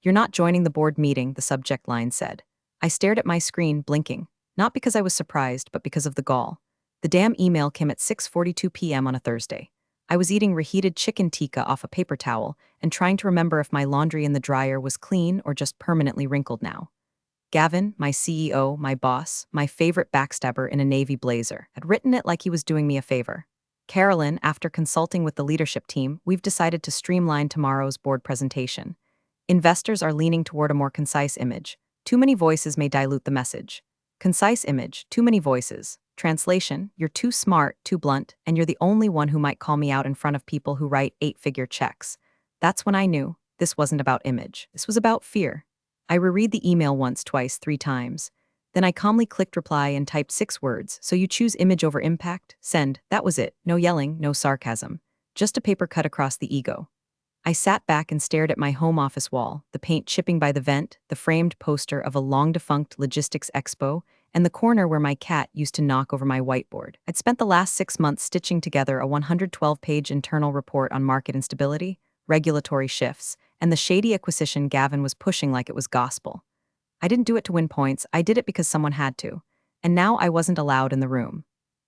"You're not joining the board meeting," the subject line said. I stared at my screen, blinking, not because I was surprised, but because of the gall. The damn email came at 6:42 p.m. on a Thursday. I was eating reheated chicken tikka off a paper towel and trying to remember if my laundry in the dryer was clean or just permanently wrinkled now. Gavin, my CEO, my boss, my favorite backstabber in a navy blazer, had written it like he was doing me a favor. "Carolyn, after consulting with the leadership team, we've decided to streamline tomorrow's board presentation. Investors are leaning toward a more concise image. Too many voices may dilute the message. Concise image, too many voices. Translation, you're too smart, too blunt, and you're the only one who might call me out in front of people who write 8-figure checks." That's when I knew this wasn't about image. This was about fear. I reread the email once, twice, 3 times. Then I calmly clicked reply and typed 6 words. "So you choose image over impact? Send." That was it. No yelling, no sarcasm. Just a paper cut across the ego. I sat back and stared at my home office wall, the paint chipping by the vent, the framed poster of a long-defunct logistics expo, and the corner where my cat used to knock over my whiteboard. I'd spent the last 6 months stitching together a 112-page internal report on market instability, regulatory shifts, and the shady acquisition Gavin was pushing like it was gospel. I didn't do it to win points, I did it because someone had to. And now I wasn't allowed in the room.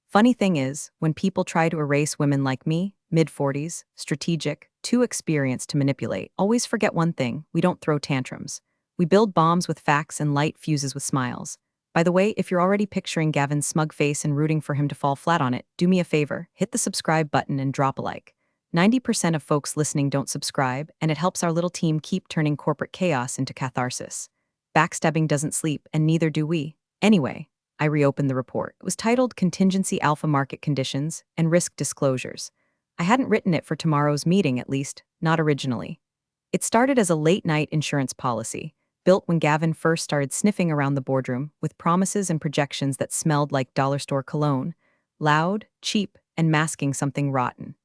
Funny thing is, when people try to erase women like me, mid-40s, strategic, too experienced to manipulate, always forget one thing: we don't throw tantrums. We build bombs with facts and light fuses with smiles. By the way, if you're already picturing Gavin's smug face and rooting for him to fall flat on it, do me a favor, hit the subscribe button and drop a like. 90% of folks listening don't subscribe, and it helps our little team keep turning corporate chaos into catharsis. Backstabbing doesn't sleep, and neither do we. Anyway, I reopened the report. It was titled Contingency Alpha Market Conditions and Risk Disclosures. I hadn't written it for tomorrow's meeting, at least, not originally. It started as a late-night insurance policy, built when Gavin first started sniffing around the boardroom with promises and projections that smelled like dollar store cologne, loud, cheap, and masking something rotten.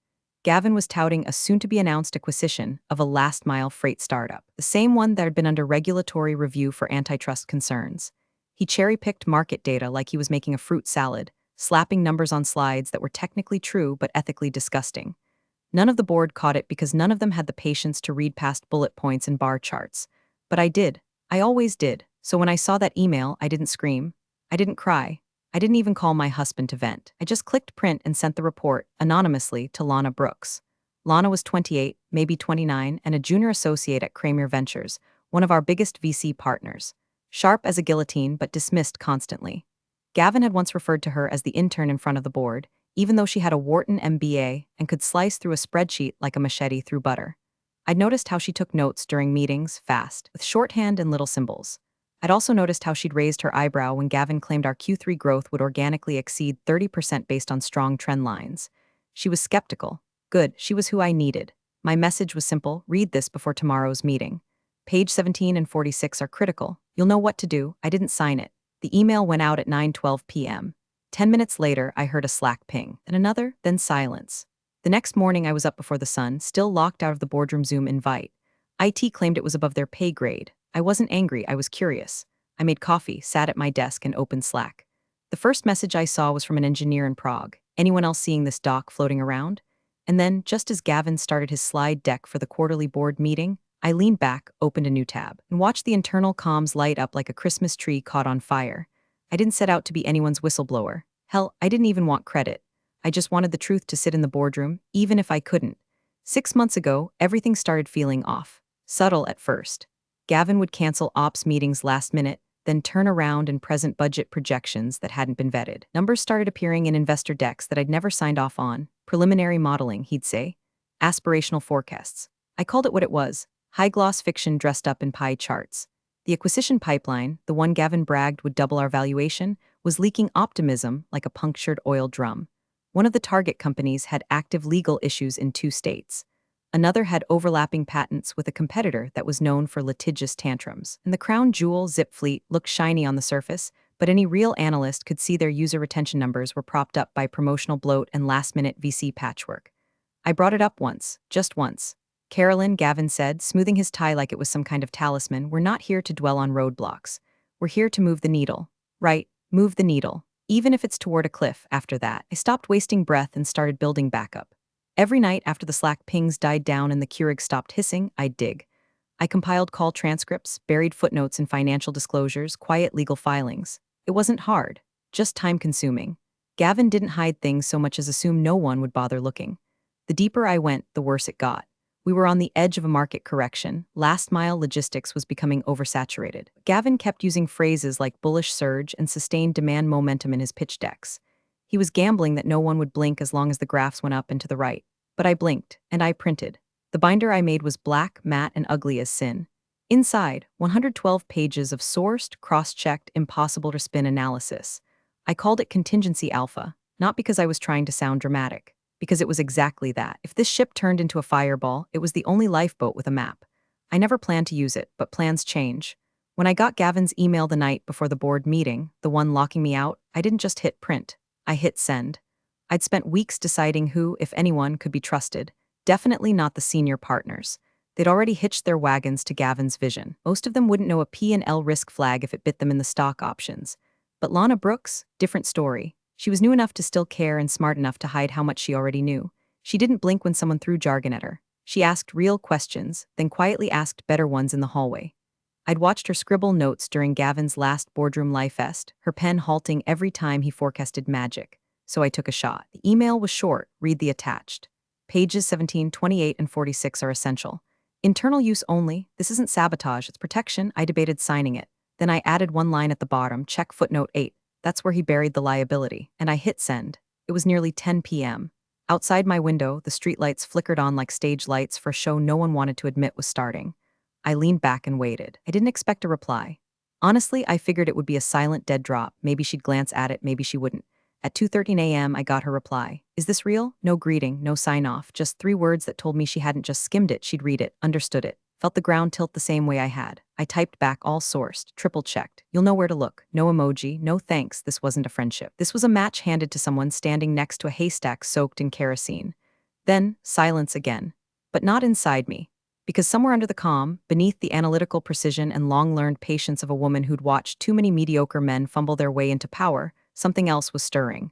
Gavin was touting a soon-to-be-announced acquisition of a last-mile freight startup, the same one that had been under regulatory review for antitrust concerns. He cherry-picked market data like he was making a fruit salad, slapping numbers on slides that were technically true but ethically disgusting. None of the board caught it because none of them had the patience to read past bullet points and bar charts. But I did. I always did. So when I saw that email, I didn't scream. I didn't cry. I didn't even call my husband to vent. I just clicked print and sent the report, anonymously, to Lana Brooks. Lana was 28, maybe 29, and a junior associate at Kramer Ventures, one of our biggest VC partners. Sharp as a guillotine, but dismissed constantly. Gavin had once referred to her as the intern in front of the board, even though she had a Wharton MBA and could slice through a spreadsheet like a machete through butter. I'd noticed how she took notes during meetings, fast, with shorthand and little symbols. I'd also noticed how she'd raised her eyebrow when Gavin claimed our Q3 growth would organically exceed 30% based on strong trend lines. She was skeptical. Good, she was who I needed. My message was simple: read this before tomorrow's meeting. Page 17 and 46 are critical. You'll know what to do. I didn't sign it. The email went out at 9:12 p.m. 10 minutes later, I heard a Slack ping, then another, then silence. The next morning, I was up before the sun, still locked out of the boardroom Zoom invite. IT claimed it was above their pay grade. I wasn't angry, I was curious. I made coffee, sat at my desk, and opened Slack. The first message I saw was from an engineer in Prague. Anyone else seeing this doc floating around? And then, just as Gavin started his slide deck for the quarterly board meeting, I leaned back, opened a new tab, and watched the internal comms light up like a Christmas tree caught on fire. I didn't set out to be anyone's whistleblower. Hell, I didn't even want credit. I just wanted the truth to sit in the boardroom, even if I couldn't. 6 months ago, everything started feeling off. Subtle at first. Gavin would cancel ops meetings last minute, then turn around and present budget projections that hadn't been vetted. Numbers started appearing in investor decks that I'd never signed off on. Preliminary modeling, he'd say. Aspirational forecasts. I called it what it was: high-gloss fiction dressed up in pie charts. The acquisition pipeline, the one Gavin bragged would double our valuation, was leaking optimism like a punctured oil drum. One of the target companies had active legal issues in 2 states. Another had overlapping patents with a competitor that was known for litigious tantrums. And the crown jewel Zip Fleet looked shiny on the surface, but any real analyst could see their user retention numbers were propped up by promotional bloat and last-minute VC patchwork. I brought it up once, just once. "Carolyn," Gavin said, smoothing his tie like it was some kind of talisman, "we're not here to dwell on roadblocks. We're here to move the needle." Right, move the needle. Even if it's toward a cliff. After that, I stopped wasting breath and started building backup. Every night after the Slack pings died down and the Keurig stopped hissing, I'd dig. I compiled call transcripts, buried footnotes in financial disclosures, quiet legal filings. It wasn't hard, just time-consuming. Gavin didn't hide things so much as assume no one would bother looking. The deeper I went, the worse it got. We were on the edge of a market correction. Last-mile logistics was becoming oversaturated. Gavin kept using phrases like bullish surge and sustained demand momentum in his pitch decks. He was gambling that no one would blink as long as the graphs went up and to the right. But I blinked, and I printed. The binder I made was black, matte, and ugly as sin. Inside, 112 pages of sourced, cross-checked, impossible-to-spin analysis. I called it Contingency Alpha, not because I was trying to sound dramatic, because it was exactly that. If this ship turned into a fireball, it was the only lifeboat with a map. I never planned to use it, but plans change. When I got Gavin's email the night before the board meeting, the one locking me out, I didn't just hit print. I hit send. I'd spent weeks deciding who, if anyone, could be trusted. Definitely not the senior partners. They'd already hitched their wagons to Gavin's vision. Most of them wouldn't know a P&L risk flag if it bit them in the stock options. But Lana Brooks, different story. She was new enough to still care and smart enough to hide how much she already knew. She didn't blink when someone threw jargon at her. She asked real questions, then quietly asked better ones in the hallway. I'd watched her scribble notes during Gavin's last boardroom life fest, her pen halting every time he forecasted magic. So I took a shot. The email was short, read the attached. Pages 17, 28, and 46 are essential. Internal use only. This isn't sabotage, it's protection. I debated signing it. Then I added one line at the bottom, check footnote 8. That's where he buried the liability. And I hit send. It was nearly 10 p.m. Outside my window, the streetlights flickered on like stage lights for a show no one wanted to admit was starting. I leaned back and waited. I didn't expect a reply. Honestly, I figured it would be a silent dead drop. Maybe she'd glance at it, maybe she wouldn't. At 2:13 a.m., I got her reply. Is this real? No greeting, no sign-off, just 3 words that told me she hadn't just skimmed it, she'd read it, understood it, felt the ground tilt the same way I had. I typed back all sourced, triple-checked. You'll know where to look. No emoji, no thanks, this wasn't a friendship. This was a match handed to someone standing next to a haystack soaked in kerosene. Then, silence again. But not inside me. Because somewhere under the calm, beneath the analytical precision and long-learned patience of a woman who'd watched too many mediocre men fumble their way into power, something else was stirring.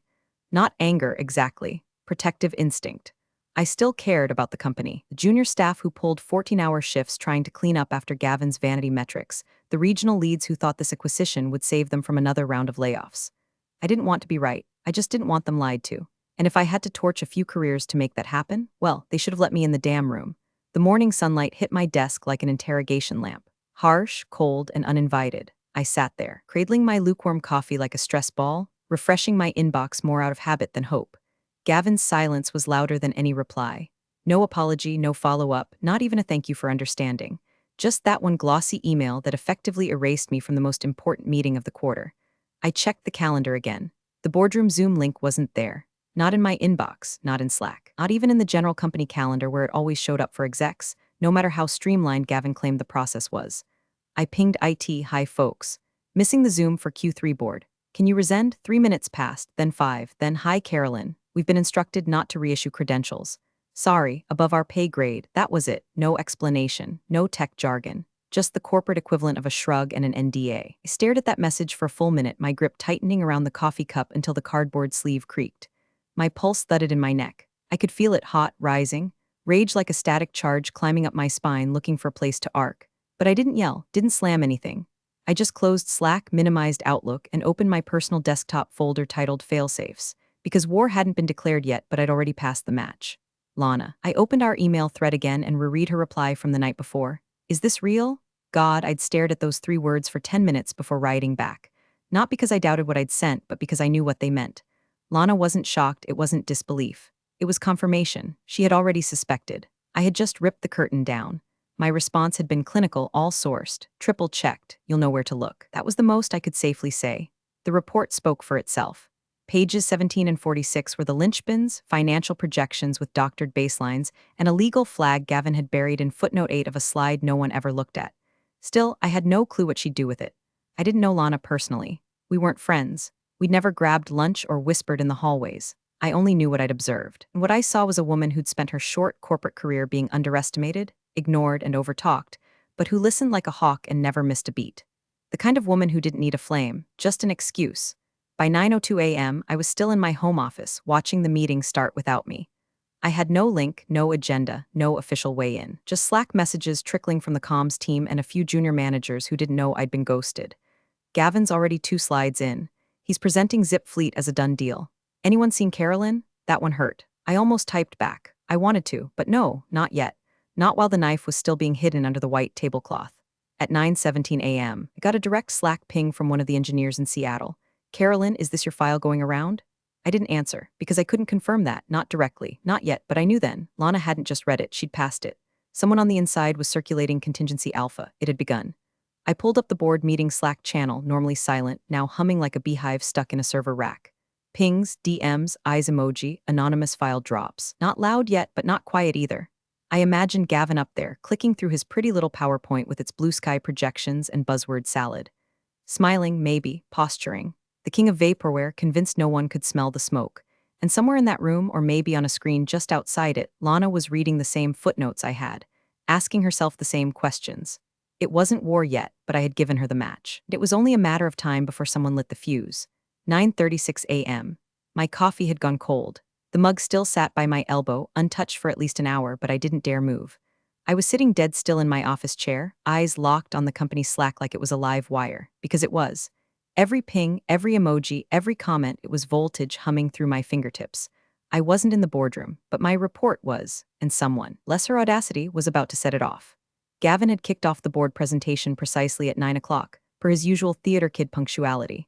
Not anger, exactly. Protective instinct. I still cared about the company. The junior staff who pulled 14-hour shifts trying to clean up after Gavin's vanity metrics. The regional leads who thought this acquisition would save them from another round of layoffs. I didn't want to be right. I just didn't want them lied to. And if I had to torch a few careers to make that happen, well, they should have let me in the damn room. The morning sunlight hit my desk like an interrogation lamp. Harsh, cold, and uninvited. I sat there, cradling my lukewarm coffee like a stress ball, refreshing my inbox more out of habit than hope. Gavin's silence was louder than any reply. No apology, no follow-up, not even a thank you for understanding. Just that one glossy email that effectively erased me from the most important meeting of the quarter. I checked the calendar again. The boardroom Zoom link wasn't there. Not in my inbox, not in Slack, not even in the general company calendar where it always showed up for execs, no matter how streamlined Gavin claimed the process was. I pinged IT, hi folks. Missing the Zoom for Q3 board. Can you resend? 3 minutes passed, then 5, then hi Carolyn. We've been instructed not to reissue credentials. Sorry, above our pay grade, that was it. No explanation, no tech jargon. Just the corporate equivalent of a shrug and an NDA. I stared at that message for a full minute, my grip tightening around the coffee cup until the cardboard sleeve creaked. My pulse thudded in my neck. I could feel it hot, rising, rage like a static charge climbing up my spine looking for a place to arc. But I didn't yell, didn't slam anything. I just closed Slack, minimized Outlook, and opened my personal desktop folder titled Failsafes. Because war hadn't been declared yet, but I'd already passed the match. Lana. I opened our email thread again and reread her reply from the night before. Is this real? God, I'd stared at those 3 words for 10 minutes before writing back. Not because I doubted what I'd sent, but because I knew what they meant. Lana wasn't shocked, it wasn't disbelief. It was confirmation. She had already suspected. I had just ripped the curtain down. My response had been clinical, all sourced, triple-checked, you'll know where to look. That was the most I could safely say. The report spoke for itself. Pages 17 and 46 were the linchpins, financial projections with doctored baselines, and a legal flag Gavin had buried in footnote 8 of a slide no one ever looked at. Still, I had no clue what she'd do with it. I didn't know Lana personally. We weren't friends. We'd never grabbed lunch or whispered in the hallways. I only knew what I'd observed. And what I saw was a woman who'd spent her short corporate career being underestimated, ignored, and overtalked, but who listened like a hawk and never missed a beat. The kind of woman who didn't need a flame, just an excuse. By 9:02 a.m., I was still in my home office, watching the meeting start without me. I had no link, no agenda, no official way in. Just Slack messages trickling from the comms team and a few junior managers who didn't know I'd been ghosted. Gavin's already 2 slides in. He's presenting Zip Fleet as a done deal. Anyone seen Carolyn? That one hurt. I almost typed back. I wanted to, but no, not yet. Not while the knife was still being hidden under the white tablecloth. At 9:17 a.m., I got a direct Slack ping from one of the engineers in Seattle. Carolyn, is this your file going around? I didn't answer, because I couldn't confirm that, not directly, not yet, but I knew then. Lana hadn't just read it, she'd passed it. Someone on the inside was circulating contingency alpha. It had begun. I pulled up the board meeting Slack channel, normally silent, now humming like a beehive stuck in a server rack. Pings, DMs, eyes emoji, anonymous file drops. Not loud yet, but not quiet either. I imagined Gavin up there, clicking through his pretty little PowerPoint with its blue sky projections and buzzword salad. Smiling, maybe, posturing. The king of vaporware, convinced no one could smell the smoke. And somewhere in that room, or maybe on a screen just outside it, Lana was reading the same footnotes I had, asking herself the same questions. It wasn't war yet, but I had given her the match. It was only a matter of time before someone lit the fuse. 9:36 a.m. My coffee had gone cold. The mug still sat by my elbow, untouched for at least an hour, but I didn't dare move. I was sitting dead still in my office chair, eyes locked on the company Slack like it was a live wire, because it was. Every ping, every emoji, every comment, it was voltage humming through my fingertips. I wasn't in the boardroom, but my report was, and someone, lesser audacity, was about to set it off. Gavin had kicked off the board presentation precisely at 9 o'clock, per his usual theater kid punctuality.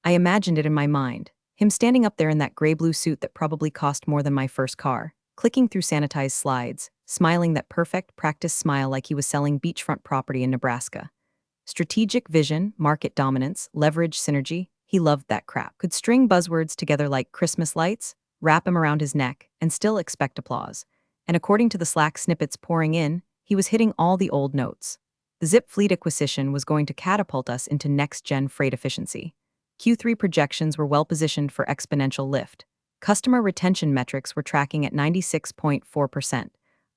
I imagined it in my mind, him standing up there in that gray-blue suit that probably cost more than my first car, clicking through sanitized slides, smiling that perfect, practiced smile like he was selling beachfront property in Nebraska. Strategic vision, market dominance, leverage, synergy, he loved that crap. Could string buzzwords together like Christmas lights, wrap him around his neck, and still expect applause. And according to the Slack snippets pouring in, he was hitting all the old notes. The Zip Fleet acquisition was going to catapult us into next-gen freight efficiency. Q3 projections were well-positioned for exponential lift. Customer retention metrics were tracking at 96.4%.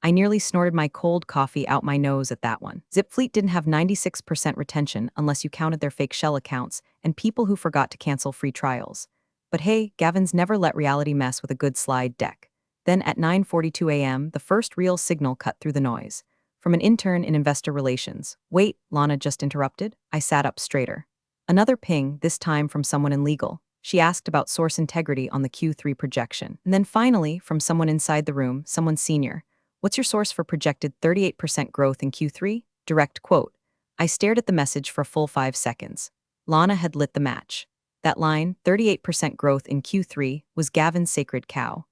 I nearly snorted my cold coffee out my nose at that one. Zip Fleet didn't have 96% retention unless you counted their fake shell accounts and people who forgot to cancel free trials. But hey, Gavin's never let reality mess with a good slide deck. Then at 9:42 a.m., the first real signal cut through the noise. From an intern in investor relations. Wait, Lana just interrupted. I sat up straighter. Another ping, this time from someone in legal. She asked about source integrity on the Q3 projection. And then finally, from someone inside the room, someone senior. What's your source for projected 38% growth in Q3? Direct quote. I stared at the message for a full 5 seconds. Lana had lit the match. That line, 38% growth in Q3, was Gavin's sacred cow.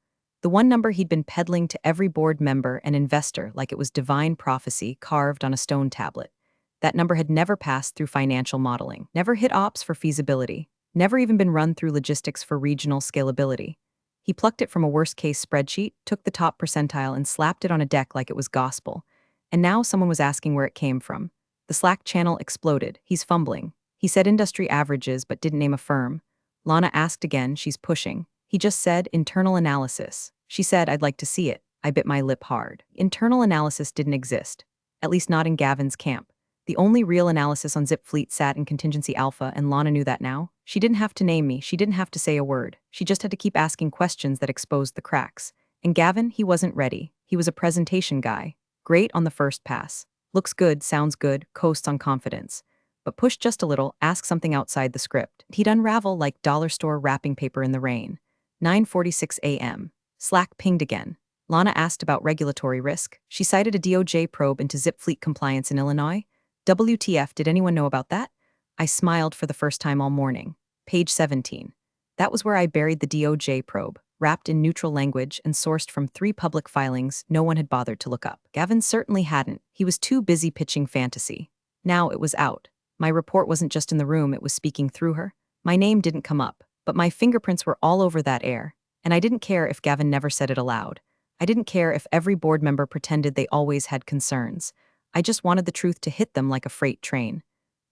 The one number he'd been peddling to every board member and investor like it was divine prophecy carved on a stone tablet. That number had never passed through financial modeling, never hit ops for feasibility, never even been run through logistics for regional scalability. He plucked it from a worst-case spreadsheet, took the top percentile and slapped it on a deck like it was gospel. And now someone was asking where it came from. The Slack channel exploded. He's fumbling. He said industry averages but didn't name a firm. Lana asked again, she's pushing. He just said internal analysis. She said, I'd like to see it. I bit my lip hard. Internal analysis didn't exist. At least not in Gavin's camp. The only real analysis on Zip Fleet sat in contingency alpha, and Lana knew that now. She didn't have to name me, she didn't have to say a word. She just had to keep asking questions that exposed the cracks. And Gavin, he wasn't ready. He was a presentation guy. Great on the first pass. Looks good, sounds good, coasts on confidence. But push just a little, ask something outside the script. He'd unravel like dollar store wrapping paper in the rain. 9:46 a.m. Slack pinged again. Lana asked about regulatory risk. She cited a DOJ probe into Zip Fleet compliance in Illinois. WTF, did anyone know about that? I smiled for the first time all morning. Page 17. That was where I buried the DOJ probe, wrapped in neutral language and sourced from 3 public filings no one had bothered to look up. Gavin certainly hadn't. He was too busy pitching fantasy. Now it was out. My report wasn't just in the room, it was speaking through her. My name didn't come up, but my fingerprints were all over that air. And I didn't care if Gavin never said it aloud. I didn't care if every board member pretended they always had concerns. I just wanted the truth to hit them like a freight train.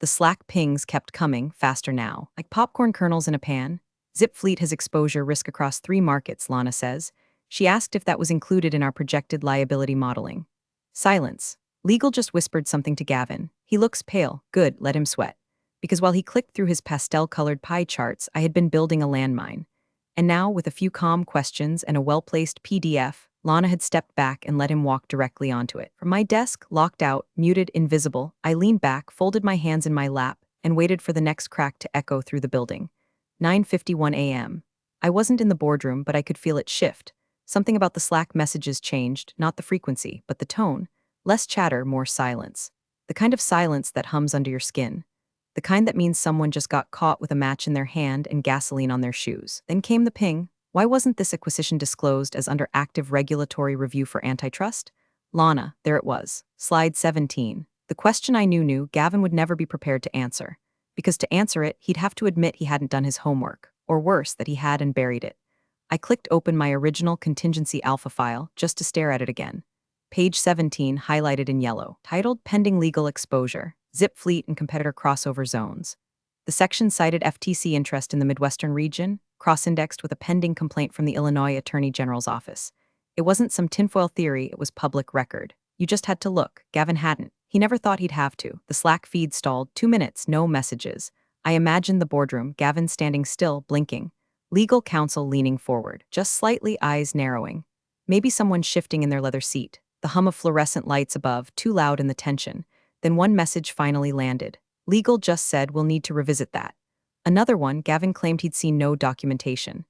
The Slack pings kept coming, faster now. Like popcorn kernels in a pan. Zip Fleet has exposure risk across 3 markets, Lana says. She asked if that was included in our projected liability modeling. Silence. Legal just whispered something to Gavin. He looks pale. Good, let him sweat. Because while he clicked through his pastel-colored pie charts, I had been building a landmine. And now, with a few calm questions and a well-placed PDF, Lana had stepped back and let him walk directly onto it. From my desk, locked out, muted, invisible, I leaned back, folded my hands in my lap, and waited for the next crack to echo through the building. 9:51 a.m. I wasn't in the boardroom, but I could feel it shift. Something about the Slack messages changed, not the frequency, but the tone. Less chatter, more silence. The kind of silence that hums under your skin. The kind that means someone just got caught with a match in their hand and gasoline on their shoes. Then came the ping. Why wasn't this acquisition disclosed as under active regulatory review for antitrust? Lana, there it was. Slide 17. The question I knew Gavin would never be prepared to answer. Because to answer it, he'd have to admit he hadn't done his homework, or worse, that he had and buried it. I clicked open my original contingency alpha file just to stare at it again. Page 17, highlighted in yellow, titled Pending Legal Exposure, Zip Fleet and Competitor Crossover Zones. The section cited FTC interest in the Midwestern region, cross-indexed with a pending complaint from the Illinois Attorney General's office. It wasn't some tinfoil theory, it was public record. You just had to look. Gavin hadn't. He never thought he'd have to. The Slack feed stalled. 2 minutes, no messages. I imagined the boardroom, Gavin standing still, blinking. Legal counsel leaning forward, just slightly, eyes narrowing. Maybe someone shifting in their leather seat. The hum of fluorescent lights above, too loud in the tension. Then one message finally landed. Legal just said we'll need to revisit that. Another one, Gavin claimed he'd seen no documentation.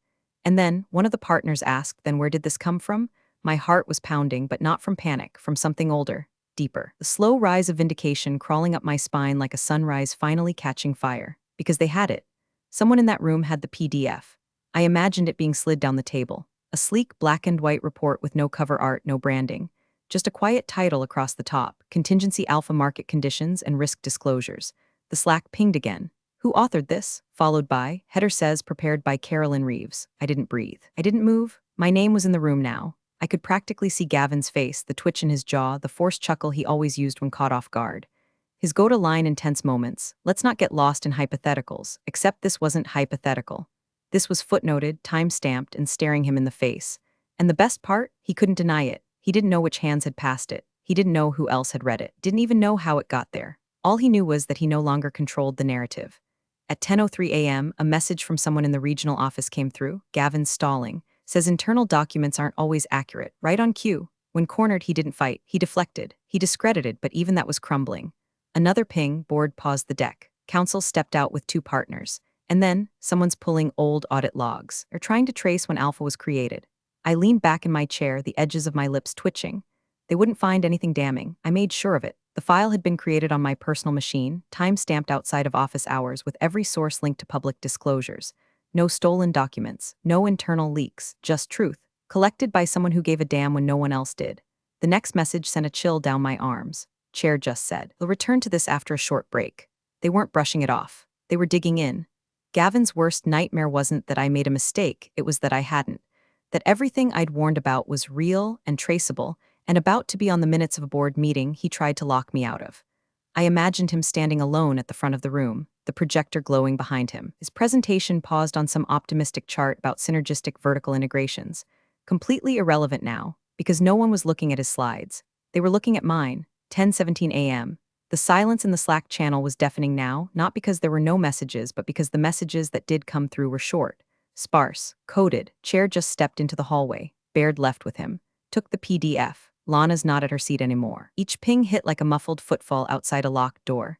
And then, one of the partners asked, then where did this come from? My heart was pounding, but not from panic, from something older, deeper. The slow rise of vindication crawling up my spine like a sunrise finally catching fire. Because they had it. Someone in that room had the PDF. I imagined it being slid down the table. A sleek black and white report with no cover art, no branding. Just a quiet title across the top, Contingency Alpha Market Conditions and Risk Disclosures. The Slack pinged again. Who authored this? Followed by, header says prepared by Carolyn Reeves. I didn't breathe. I didn't move. My name was in the room now. I could practically see Gavin's face, the twitch in his jaw, the forced chuckle he always used when caught off guard. His go-to line in tense moments, let's not get lost in hypotheticals, except this wasn't hypothetical. This was footnoted, time-stamped, and staring him in the face. And the best part? He couldn't deny it. He didn't know which hands had passed it. He didn't know who else had read it. Didn't even know how it got there. All he knew was that he no longer controlled the narrative. At 10:03 a.m., a message from someone in the regional office came through. Gavin's stalling. Says internal documents aren't always accurate. Right on cue. When cornered, he didn't fight. He deflected. He discredited, but even that was crumbling. Another ping, board paused the deck. Counsel stepped out with 2 partners. And then, someone's pulling old audit logs. They're trying to trace when Alpha was created. I leaned back in my chair, the edges of my lips twitching. They wouldn't find anything damning. I made sure of it. The file had been created on my personal machine, time-stamped outside of office hours with every source linked to public disclosures. No stolen documents, no internal leaks, just truth, collected by someone who gave a damn when no one else did. The next message sent a chill down my arms. Chair just said, "We'll return to this after a short break." They weren't brushing it off. They were digging in. Gavin's worst nightmare wasn't that I made a mistake, it was that I hadn't. That everything I'd warned about was real and traceable, and about to be on the minutes of a board meeting he tried to lock me out of. I imagined him standing alone at the front of the room, the projector glowing behind him. His presentation paused on some optimistic chart about synergistic vertical integrations. Completely irrelevant now, because no one was looking at his slides. They were looking at mine. 10:17 a.m. The silence in the Slack channel was deafening now, not because there were no messages, but because the messages that did come through were short. Sparse, coded. Chair just stepped into the hallway. Baird left with him. Took the PDF. Lana's not at her seat anymore. Each ping hit like a muffled footfall outside a locked door.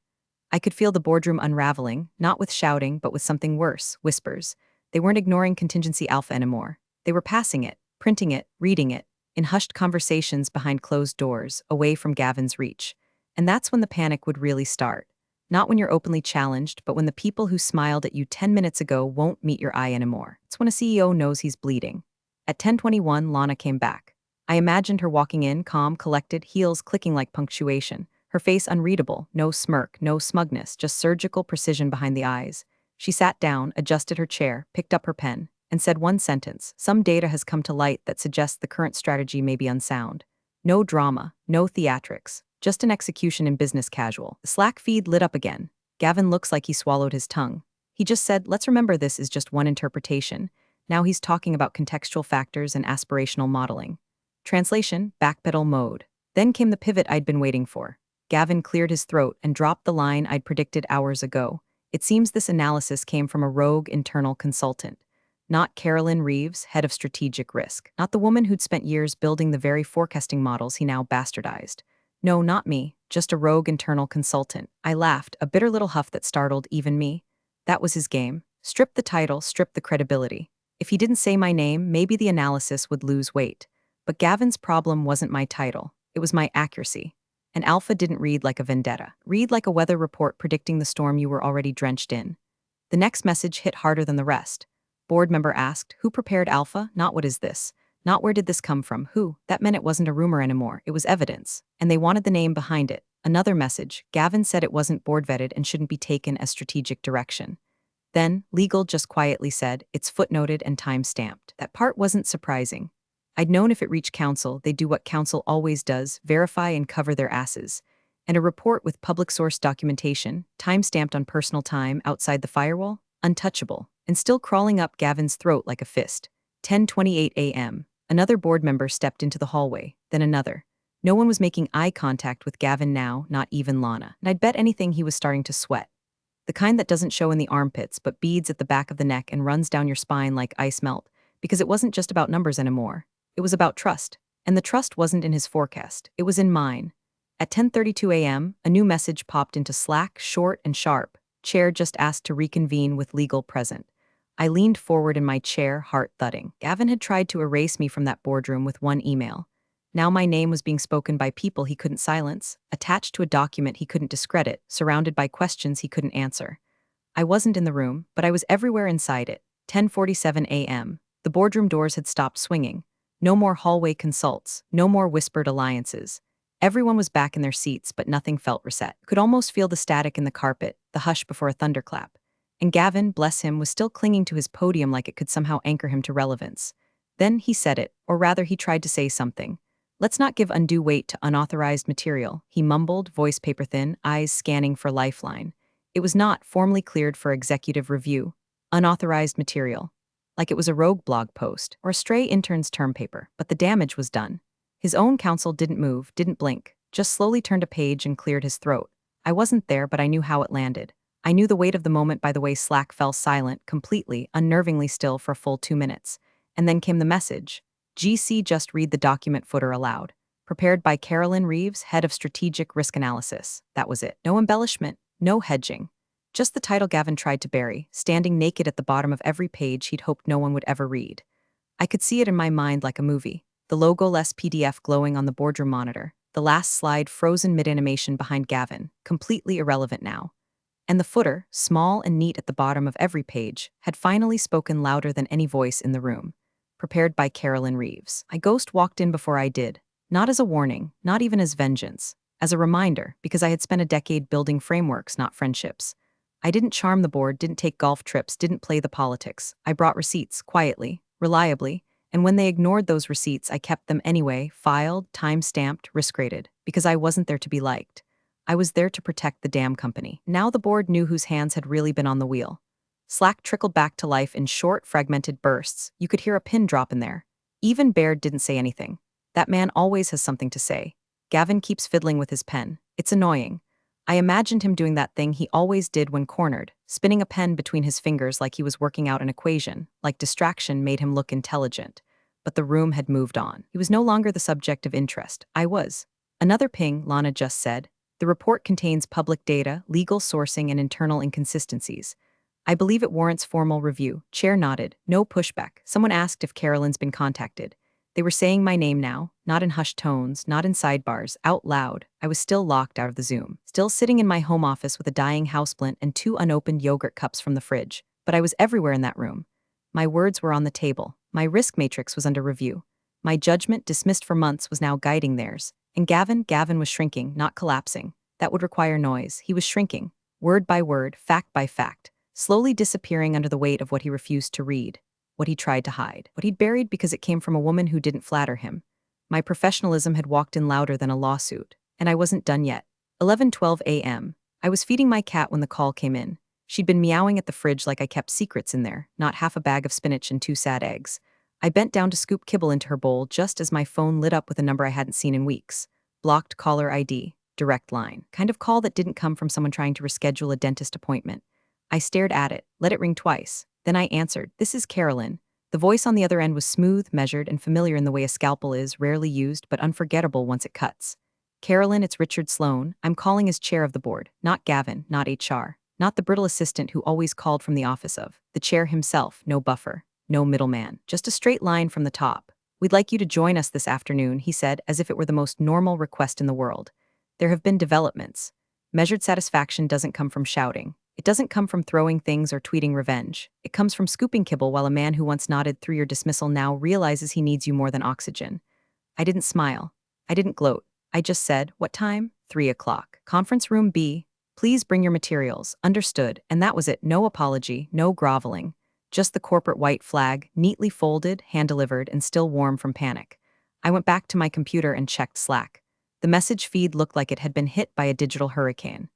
I could feel the boardroom unraveling, not with shouting, but with something worse, whispers. They weren't ignoring Contingency Alpha anymore. They were passing it, printing it, reading it, in hushed conversations behind closed doors, away from Gavin's reach. And that's when the panic would really start. Not when you're openly challenged, but when the people who smiled at you 10 minutes ago won't meet your eye anymore. It's when a CEO knows he's bleeding. At 10:21, Lana came back. I imagined her walking in, calm, collected, heels clicking like punctuation. Her face unreadable, no smirk, no smugness, just surgical precision behind the eyes. She sat down, adjusted her chair, picked up her pen, and said one sentence. Some data has come to light that suggests the current strategy may be unsound. No drama, no theatrics. Just an execution in business casual. The Slack feed lit up again. Gavin looks like he swallowed his tongue. He just said, let's remember this is just one interpretation. Now he's talking about contextual factors and aspirational modeling. Translation, backpedal mode. Then came the pivot I'd been waiting for. Gavin cleared his throat and dropped the line I'd predicted hours ago. It seems this analysis came from a rogue internal consultant. Not Carolyn Reeves, head of strategic risk. Not the woman who'd spent years building the very forecasting models he now bastardized. No, not me, just a rogue internal consultant. I laughed, a bitter little huff that startled even me. That was his game. Strip the title, strip the credibility. If he didn't say my name, maybe the analysis would lose weight. But Gavin's problem wasn't my title. It was my accuracy. And Alpha didn't read like a vendetta. Read like a weather report predicting the storm you were already drenched in. The next message hit harder than the rest. Board member asked, who prepared Alpha? Not what is this? Not where did this come from? Who? That meant it wasn't a rumor anymore. It was evidence. And they wanted the name behind it. Another message. Gavin said it wasn't board vetted and shouldn't be taken as strategic direction. Then, legal just quietly said, it's footnoted and time-stamped. That part wasn't surprising. I'd known if it reached counsel, they'd do what counsel always does, verify and cover their asses. And a report with public source documentation, time-stamped on personal time outside the firewall, untouchable, and still crawling up Gavin's throat like a fist. 10:28 a.m. Another board member stepped into the hallway, then another. No one was making eye contact with Gavin now, not even Lana. And I'd bet anything he was starting to sweat. The kind that doesn't show in the armpits but beads at the back of the neck and runs down your spine like ice melt, because it wasn't just about numbers anymore. It was about trust. And the trust wasn't in his forecast, it was in mine. At 10:32 a.m., a new message popped into Slack, short and sharp. Chair just asked to reconvene with legal present. I leaned forward in my chair, heart thudding. Gavin had tried to erase me from that boardroom with one email. Now my name was being spoken by people he couldn't silence, attached to a document he couldn't discredit, surrounded by questions he couldn't answer. I wasn't in the room, but I was everywhere inside it. 10:47 a.m. The boardroom doors had stopped swinging. No more hallway consults, no more whispered alliances. Everyone was back in their seats, but nothing felt reset. Could almost feel the static in the carpet, the hush before a thunderclap. And Gavin, bless him, was still clinging to his podium like it could somehow anchor him to relevance. Then he said it, or rather he tried to say something. Let's not give undue weight to unauthorized material, he mumbled, voice paper thin, eyes scanning for lifeline. It was not formally cleared for executive review. Unauthorized material. Like it was a rogue blog post, or a stray intern's term paper, but the damage was done. His own counsel didn't move, didn't blink, just slowly turned a page and cleared his throat. I wasn't there, but I knew how it landed. I knew the weight of the moment by the way Slack fell silent, completely, unnervingly still for a full 2 minutes. And then came the message. GC just read the document footer aloud. Prepared by Carolyn Reeves, head of strategic risk analysis. That was it. No embellishment, no hedging. Just the title Gavin tried to bury, standing naked at the bottom of every page he'd hoped no one would ever read. I could see it in my mind like a movie. The logo-less PDF glowing on the boardroom monitor. The last slide frozen mid-animation behind Gavin, completely irrelevant now. And the footer, small and neat at the bottom of every page, had finally spoken louder than any voice in the room. Prepared by Carolyn Reeves. I ghost walked in before I did. Not as a warning, not even as vengeance. As a reminder, because I had spent a decade building frameworks, not friendships. I didn't charm the board, didn't take golf trips, didn't play the politics. I brought receipts, quietly, reliably, and when they ignored those receipts, I kept them anyway, filed, time-stamped, risk-rated, because I wasn't there to be liked. I was there to protect the damn company. Now the board knew whose hands had really been on the wheel. Slack trickled back to life in short, fragmented bursts. You could hear a pin drop in there. Even Baird didn't say anything. That man always has something to say. Gavin keeps fiddling with his pen. It's annoying. I imagined him doing that thing he always did when cornered, spinning a pen between his fingers like he was working out an equation, like distraction made him look intelligent. But the room had moved on. He was no longer the subject of interest. I was. Another ping, Lana just said. The report contains public data, legal sourcing, and internal inconsistencies. I believe it warrants formal review. Chair nodded. No pushback. Someone asked if Carolyn's been contacted. They were saying my name now, not in hushed tones, not in sidebars, out loud. I was still locked out of the Zoom, still sitting in my home office with a dying houseplant and 2 unopened yogurt cups from the fridge. But I was everywhere in that room. My words were on the table. My risk matrix was under review. My judgment, dismissed for months, was now guiding theirs. And Gavin was shrinking, not collapsing. That would require noise. He was shrinking, word by word, fact by fact, slowly disappearing under the weight of what he refused to read, what he tried to hide, what he'd buried because it came from a woman who didn't flatter him. My professionalism had walked in louder than a lawsuit, and I wasn't done yet. 11:12 a.m. I was feeding my cat when the call came in. She'd been meowing at the fridge like I kept secrets in there, not half a bag of spinach and 2 sad eggs. I bent down to scoop kibble into her bowl just as my phone lit up with a number I hadn't seen in weeks. Blocked caller ID, direct line. Kind of call that didn't come from someone trying to reschedule a dentist appointment. I stared at it, let it ring twice. Then I answered, "This is Carolyn." The voice on the other end was smooth, measured, and familiar in the way a scalpel is, rarely used but unforgettable once it cuts. "Carolyn, it's Richard Sloan. I'm calling as chair of the board, not Gavin, not HR, not the brittle assistant who always called from the office of. The chair himself, no buffer, no middleman, just a straight line from the top. We'd like you to join us this afternoon," he said, as if it were the most normal request in the world. "There have been developments. Measured satisfaction doesn't come from shouting. It doesn't come from throwing things or tweeting revenge. It comes from scooping kibble while a man who once nodded through your dismissal now realizes he needs you more than oxygen." I didn't smile. I didn't gloat. I just said, "What time?" 3 o'clock. "Conference room B. Please bring your materials." Understood. And that was it. No apology, no groveling. Just the corporate white flag, neatly folded, hand-delivered, and still warm from panic. I went back to my computer and checked Slack. The message feed looked like it had been hit by a digital hurricane.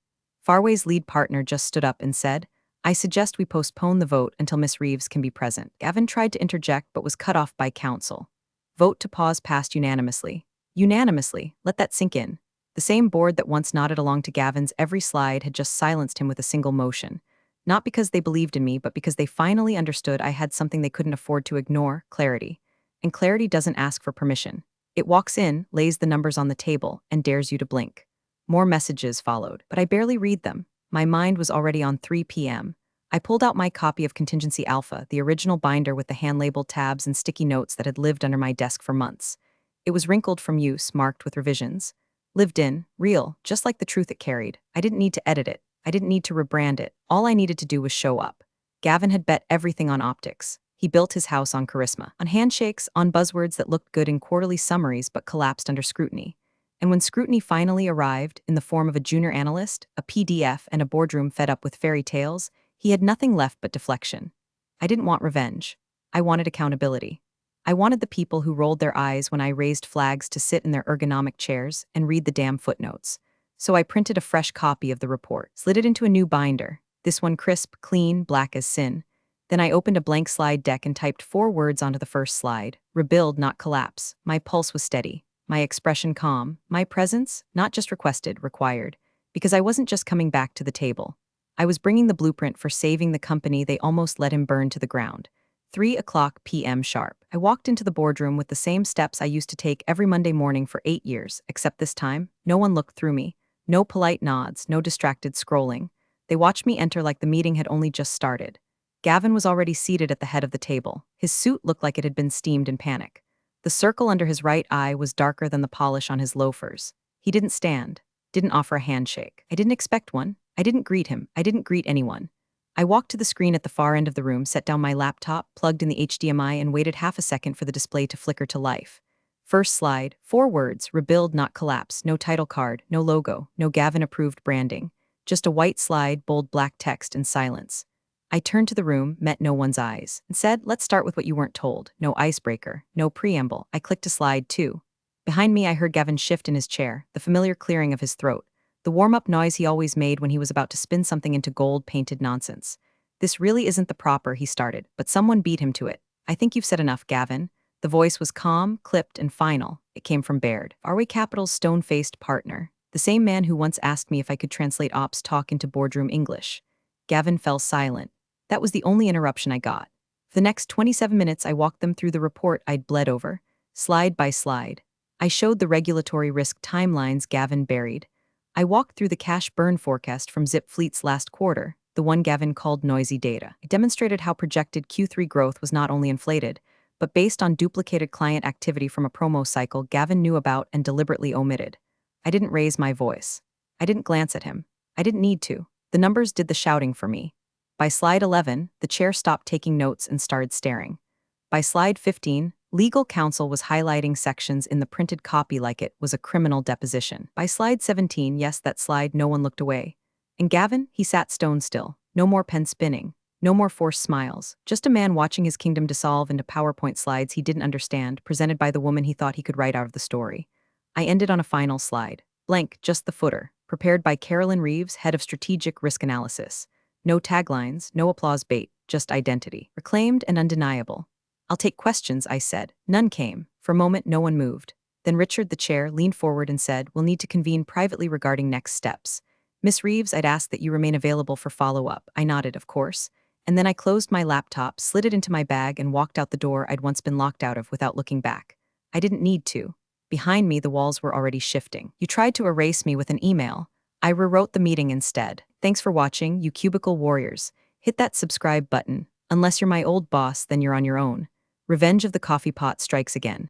Farway's lead partner just stood up and said, "I suggest we postpone the vote until Miss Reeves can be present." Gavin tried to interject but was cut off by counsel. Vote to pause passed unanimously. Unanimously, let that sink in. The same board that once nodded along to Gavin's every slide had just silenced him with a single motion. Not because they believed in me, but because they finally understood I had something they couldn't afford to ignore: clarity. And clarity doesn't ask for permission. It walks in, lays the numbers on the table, and dares you to blink. More messages followed, but I barely read them. My mind was already on 3 p.m. I pulled out my copy of Contingency Alpha, the original binder with the hand-labeled tabs and sticky notes that had lived under my desk for months. It was wrinkled from use, marked with revisions. Lived in, real, just like the truth it carried. I didn't need to edit it. I didn't need to rebrand it. All I needed to do was show up. Gavin had bet everything on optics. He built his house on charisma, on handshakes, on buzzwords that looked good in quarterly summaries but collapsed under scrutiny. And when scrutiny finally arrived, in the form of a junior analyst, a PDF, and a boardroom fed up with fairy tales, he had nothing left but deflection. I didn't want revenge. I wanted accountability. I wanted the people who rolled their eyes when I raised flags to sit in their ergonomic chairs and read the damn footnotes. So I printed a fresh copy of the report, slid it into a new binder, this one crisp, clean, black as sin. Then I opened a blank slide deck and typed 4 words onto the first slide: rebuild, not collapse. My pulse was steady, my expression calm, my presence, not just requested, required. Because I wasn't just coming back to the table. I was bringing the blueprint for saving the company they almost let him burn to the ground. 3 p.m. sharp. I walked into the boardroom with the same steps I used to take every Monday morning for 8 years, except this time, no one looked through me. No polite nods, no distracted scrolling. They watched me enter like the meeting had only just started. Gavin was already seated at the head of the table. His suit looked like it had been steamed in panic. The circle under his right eye was darker than the polish on his loafers. He didn't stand, didn't offer a handshake. I didn't expect one. I didn't greet him. I didn't greet anyone. I walked to the screen at the far end of the room, set down my laptop, plugged in the HDMI, and waited half a second for the display to flicker to life. First slide, 4 words: rebuild, not collapse. No title card, no logo, no Gavin-approved branding. Just a white slide, bold black text, and silence. I turned to the room, met no one's eyes, and said, "Let's start with what you weren't told." No icebreaker, no preamble. I clicked to slide 2. Behind me, I heard Gavin shift in his chair, the familiar clearing of his throat, the warm-up noise he always made when he was about to spin something into gold-painted nonsense. "This really isn't the proper," he started, but someone beat him to it. "I think you've said enough, Gavin." The voice was calm, clipped, and final. It came from Baird, Farway Capital's stone-faced partner, the same man who once asked me if I could translate ops talk into boardroom English. Gavin fell silent. That was the only interruption I got. For the next 27 minutes, I walked them through the report I'd bled over, slide by slide. I showed the regulatory risk timelines Gavin buried. I walked through the cash burn forecast from Zip Fleet's last quarter, the one Gavin called noisy data. I demonstrated how projected Q3 growth was not only inflated, but based on duplicated client activity from a promo cycle Gavin knew about and deliberately omitted. I didn't raise my voice. I didn't glance at him. I didn't need to. The numbers did the shouting for me. By slide 11, the chair stopped taking notes and started staring. By slide 15, legal counsel was highlighting sections in the printed copy like it was a criminal deposition. By slide 17, yes, that slide, no one looked away. And Gavin, he sat stone still. No more pen spinning. No more forced smiles. Just a man watching his kingdom dissolve into PowerPoint slides he didn't understand, presented by the woman he thought he could write out of the story. I ended on a final slide. Blank, just the footer. Prepared by Carolyn Reeves, head of strategic risk analysis. No taglines, no applause bait, just identity. Reclaimed and undeniable. "I'll take questions," I said. None came. For a moment, no one moved. Then Richard, the chair, leaned forward and said, "We'll need to convene privately regarding next steps. Miss Reeves, I'd ask that you remain available for follow-up." I nodded, of course. And then I closed my laptop, slid it into my bag, and walked out the door I'd once been locked out of without looking back. I didn't need to. Behind me, the walls were already shifting. You tried to erase me with an email. I rewrote the meeting instead. Thanks for watching, you cubicle warriors. Hit that subscribe button. Unless you're my old boss, then you're on your own. Revenge of the coffee pot strikes again.